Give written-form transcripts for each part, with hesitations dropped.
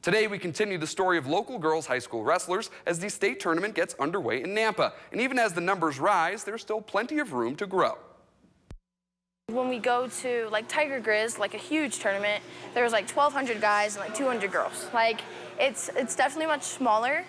Today, we continue the story of local girls high school wrestlers as the state tournament gets underway in Nampa. And even as the numbers rise, there's still plenty of room to grow. When we go to like Tiger Grizz, like a huge tournament, there's like 1,200 guys and like 200 girls. Like it's definitely much smaller.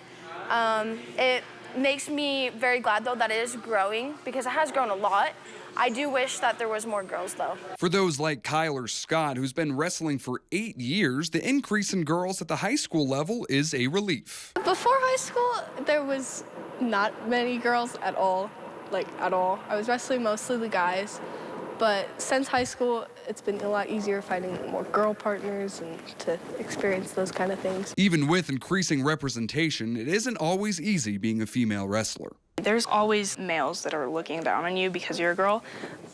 It makes me very glad though that it is growing because it has grown a lot. I do wish that there was more girls though. For those like Kyler Scott, who's been wrestling for 8 years, the increase in girls at the high school level is a relief. Before high school, there was not many girls at all, like at all. I was wrestling mostly the guys. But since high school, it's been a lot easier finding more girl partners and to experience those kind of things. Even with increasing representation, it isn't always easy being a female wrestler. There's always males that are looking down on you because you're a girl,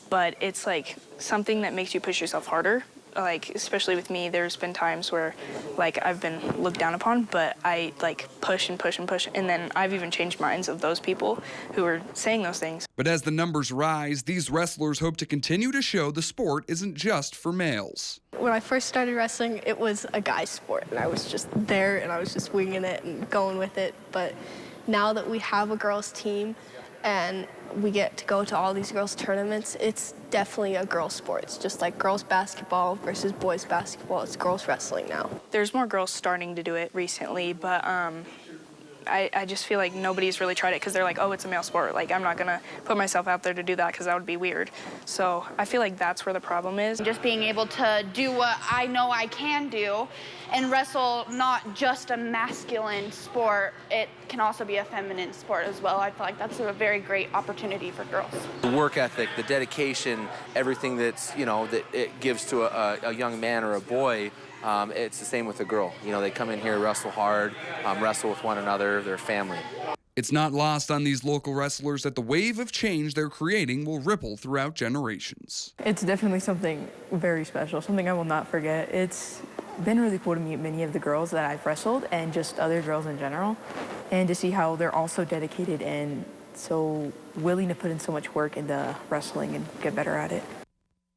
but it's like something that makes you push yourself harder. Like, especially with me, there's been times where, like, I've been looked down upon, but I, like, push and push and push, and then I've even changed minds of those people who are saying those things. But as the numbers rise, these wrestlers hope to continue to show the sport isn't just for males. When I first started wrestling, it was a guy's sport, and I was just there, and I was just winging it and going with it. But now that we have a girls' team, and we get to go to all these girls' tournaments, it's definitely a girls' sport. It's just like girls' basketball versus boys' basketball. It's girls' wrestling now. There's more girls starting to do it recently, but I just feel like nobody's really tried it because they're like, oh, it's a male sport. Like, I'm not going to put myself out there to do that because that would be weird. So I feel like that's where the problem is. Just being able to do what I know I can do and wrestle not just a masculine sport, it can also be a feminine sport as well. I feel like that's a very great opportunity for girls. The work ethic, the dedication, everything that's, that it gives to a young man or a boy, it's the same with a girl. They come in here, wrestle hard, wrestle with one another, their family. It's not lost on these local wrestlers that the wave of change they're creating will ripple throughout generations. It's definitely something very special, something I will not forget. It's been really cool to meet many of the girls that I've wrestled and just other girls in general, and to see how they're all so dedicated and so willing to put in so much work into wrestling and get better at it.